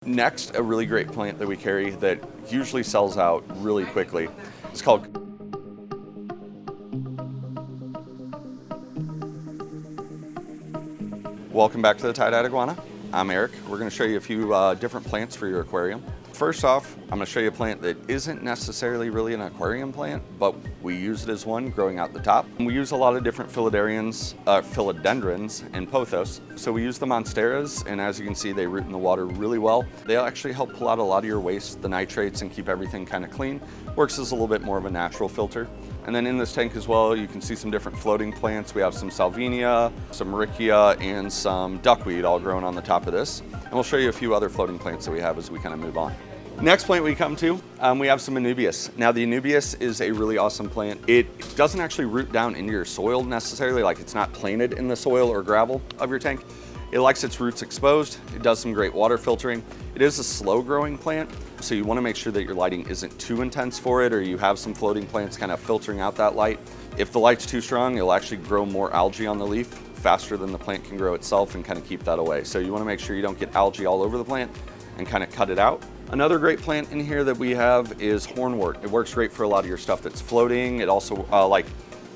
Next, a really great plant that we carry that usually sells out really quickly. It's called Welcome back to the Tye-Dyed Iguana. I'm Eric. We're going to show you a few different plants for your aquarium. First off, I'm going to show you a plant that isn't necessarily really an aquarium plant, but we use it as one growing out the top. We use a lot of different philodendrons and pothos. So we use the monsteras, and as you can see, they root in the water really well. They actually help pull out a lot of your waste, the nitrates, and keep everything kind of clean. Works as a little bit more of a natural filter. And then in this tank as well, you can see some different floating plants. We have some salvinia, some maricia, and some duckweed all growing on the top of this. And we'll show you a few other floating plants that we have as we kind of move on. Next plant we come to, we have some anubias. Now the anubias is a really awesome plant. It doesn't actually root down into your soil necessarily, like it's not planted in the soil or gravel of your tank. It likes its roots exposed. It does some great water filtering. It is a slow growing plant, so you want to make sure that your lighting isn't too intense for it, or you have some floating plants kind of filtering out that light. If the light's too strong, it'll actually grow more algae on the leaf faster than the plant can grow itself and kind of keep that away. So you want to make sure you don't get algae all over the plant and kind of cut it out. Another great plant in here that we have is hornwort. It works great for a lot of your stuff that's floating. It also like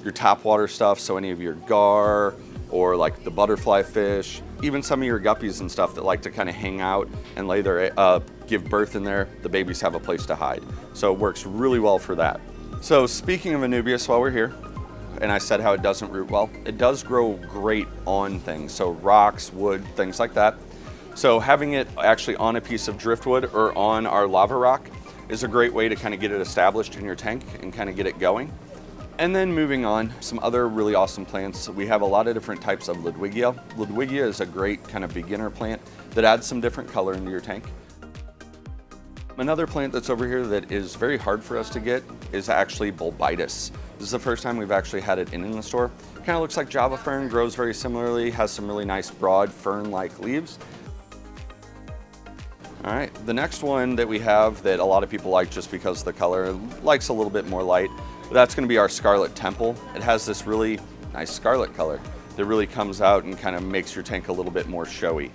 your tap water stuff, so any of your gar or like the butterfly fish, even some of your guppies and stuff that like to kind of hang out and lay their give birth in there. The babies have a place to hide, so it works really well for that. So speaking of anubias, while we're here, and I said how it doesn't root well, it does grow great on things, so rocks, wood, things like that. So having it actually on a piece of driftwood or on our lava rock is a great way to kind of get it established in your tank and kind of get it going. And then moving on, some other really awesome plants. We have a lot of different types of Ludwigia. Ludwigia is a great kind of beginner plant that adds some different color into your tank. Another plant that's over here that is very hard for us to get is actually Bulbitis. This is the first time we've actually had it in the store. Kind of looks like Java fern, grows very similarly, has some really nice broad fern-like leaves. All right, the next one that we have that a lot of people like just because the color likes a little bit more light, that's gonna be our Scarlet Temple. It has this really nice scarlet color that really comes out and kind of makes your tank a little bit more showy.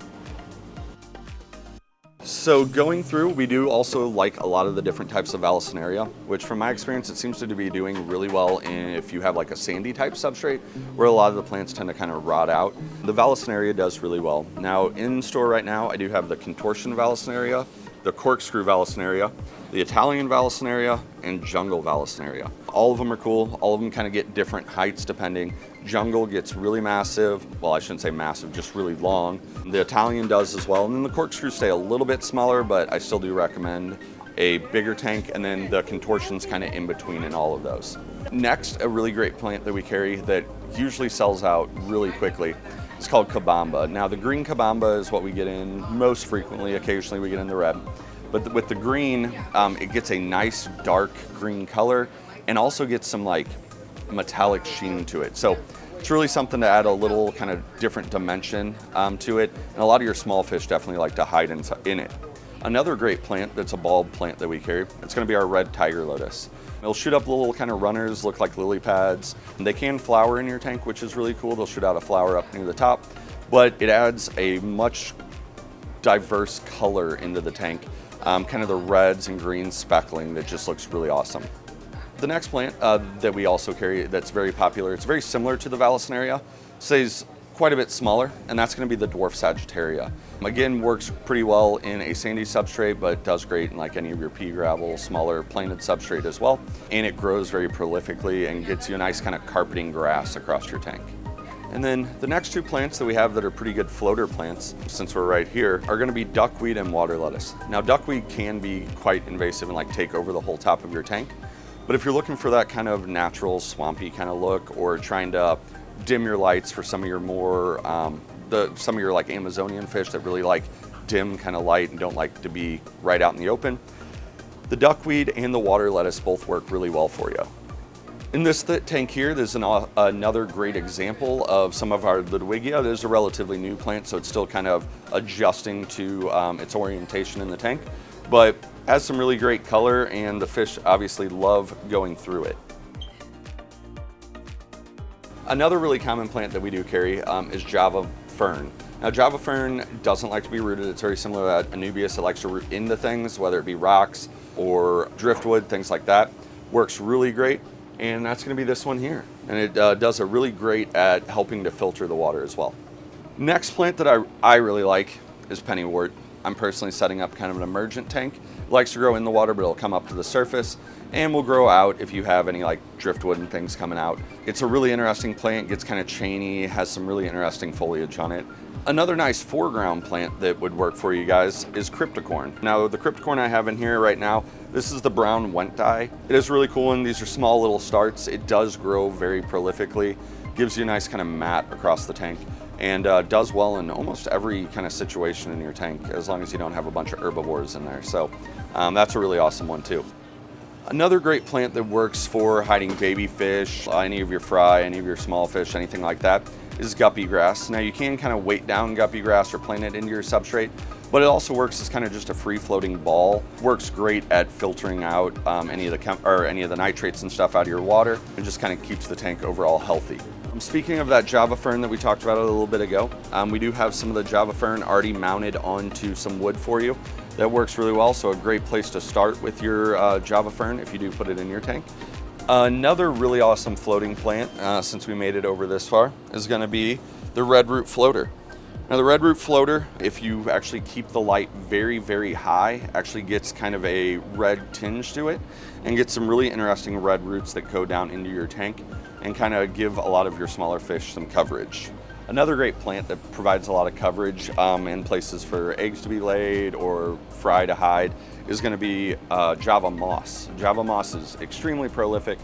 So going through, we do also like a lot of the different types of Vallisneria, which from my experience, it seems to be doing really well if you have like a sandy type substrate where a lot of the plants tend to kind of rot out. The Vallisneria does really well. Now in store right now, I do have the contortion Vallisneria, the corkscrew Vallisneria, the Italian Vallisneria, and jungle Vallisneria. All of them are cool. All of them kind of get different heights depending. Jungle gets really massive. Well, I shouldn't say massive, just really long. The Italian does as well. And then the corkscrews stay a little bit smaller, but I still do recommend a bigger tank. And then the contortion's kind of in between in all of those. Next, a really great plant that we carry that usually sells out really quickly. It's called Kabamba. Now the green Kabamba is what we get in most frequently. Occasionally we get in the red. But with the green, it gets a nice dark green color and also gets some like metallic sheen to it. So it's really something to add a little kind of different dimension to it. And a lot of your small fish definitely like to hide in it. Another great plant that's a bulb plant that we carry, it's gonna be our red tiger lotus. It'll shoot up little kind of runners, look like lily pads. And they can flower in your tank, which is really cool. They'll shoot out a flower up near the top, but it adds a much diverse color into the tank. Kind of the reds and greens speckling that just looks really awesome. The next plant that we also carry that's very popular, it's very similar to the Vallisneria, stays quite a bit smaller, and that's going to be the dwarf Sagittaria. Again, works pretty well in a sandy substrate, but does great in like any of your pea gravel, smaller planted substrate as well. And it grows very prolifically and gets you a nice kind of carpeting grass across your tank. And then the next two plants that we have that are pretty good floater plants, since we're right here, are gonna be duckweed and water lettuce. Now duckweed can be quite invasive and like take over the whole top of your tank. But if you're looking for that kind of natural swampy kind of look, or trying to dim your lights for some of your more, some of your like Amazonian fish that really like dim kind of light and don't like to be right out in the open, the duckweed and the water lettuce both work really well for you. In this tank here, there's another great example of some of our Ludwigia. There's a relatively new plant, so it's still kind of adjusting to its orientation in the tank, but has some really great color, and the fish obviously love going through it. Another really common plant that we do carry is Java fern. Now, Java fern doesn't like to be rooted. It's very similar to Anubias. It likes to root into things, whether it be rocks or driftwood, things like that. Works really great, and that's going to be this one here. And it does a really great at helping to filter the water as well. Next plant that I really like is pennywort. I'm personally setting up kind of an emergent tank. It likes to grow in the water, but it'll come up to the surface and will grow out if you have any like driftwood and things coming out. It's a really interesting plant, gets kind of chainy, has some really interesting foliage on it. Another nice foreground plant that would work for you guys is cryptocorn. Now, the cryptocorn I have in here right now, this is the brown went dye. It is really cool, and these are small little starts. It does grow very prolifically, gives you a nice kind of mat across the tank, and does well in almost every kind of situation in your tank, as long as you don't have a bunch of herbivores in there. So that's a really awesome one too. Another great plant that works for hiding baby fish, any of your fry, any of your small fish, anything like that, is guppy grass. Now, you can kind of weight down guppy grass or plant it into your substrate, but it also works as kind of just a free floating ball. Works great at filtering out any of the nitrates and stuff out of your water, and just kind of keeps the tank overall healthy. Speaking of that Java fern that we talked about a little bit ago, we do have some of the Java fern already mounted onto some wood for you. That works really well, so a great place to start with your Java fern if you do put it in your tank. Another really awesome floating plant, since we made it over this far, is going to be the red root floater. Now, the red root floater, if you actually keep the light very, very high, actually gets kind of a red tinge to it and gets some really interesting red roots that go down into your tank and kind of give a lot of your smaller fish some coverage. Another great plant that provides a lot of coverage in places for eggs to be laid or fry to hide is going to be Java moss. Java moss is extremely prolific.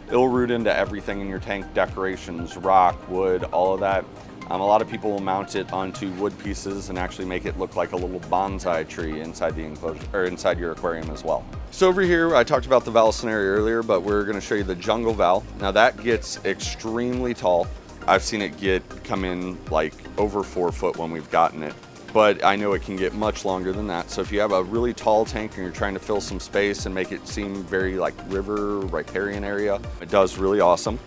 It'll root into everything in your tank, decorations, rock, wood, all of that. A lot of people will mount it onto wood pieces and actually make it look like a little bonsai tree inside the enclosure or inside your aquarium as well. So over here, I talked about the Vallisneria earlier, but we're going to show you the jungle val. Now, that gets extremely tall. I've seen it come in like over 4 foot when we've gotten it, but I know it can get much longer than that. So if you have a really tall tank and you're trying to fill some space and make it seem very like river, riparian area, it does really awesome.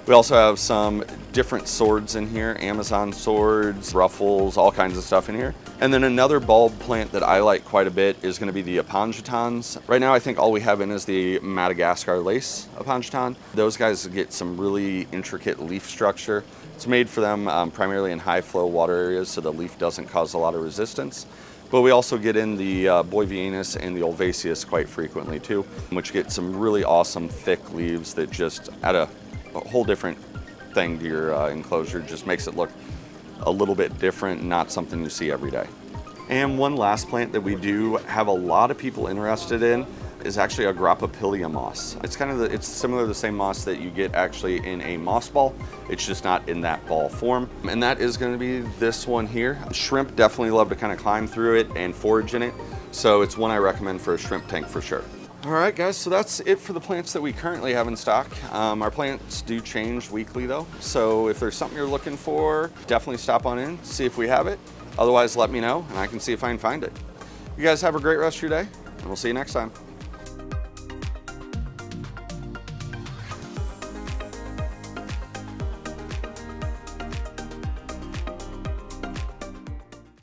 We also have some different swords in here, Amazon swords, ruffles, all kinds of stuff in here. And then another bulb plant that I like quite a bit is going to be the Apongitons. Right now, I think all we have in is the Madagascar lace Apongiton. Those guys get some really intricate leaf structure. It's made for them primarily in high flow water areas, so the leaf doesn't cause a lot of resistance. But we also get in the Boivianus and the Olvaceus quite frequently too, which get some really awesome thick leaves that just add a whole different thing to your enclosure. Just makes it look a little bit different, not something you see every day. And one last plant that we do have a lot of people interested in is actually a Grappapilia moss. It's similar to the same moss that you get actually in a moss ball. It's just not in that ball form. And that is going to be this one here. Shrimp definitely love to kind of climb through it and forage in it. So it's one I recommend for a shrimp tank for sure. All right, guys, so that's it for the plants that we currently have in stock. Our plants do change weekly though. So if there's something you're looking for, definitely stop on in, see if we have it. Otherwise, let me know and I can see if I can find it. You guys have a great rest of your day, and we'll see you next time.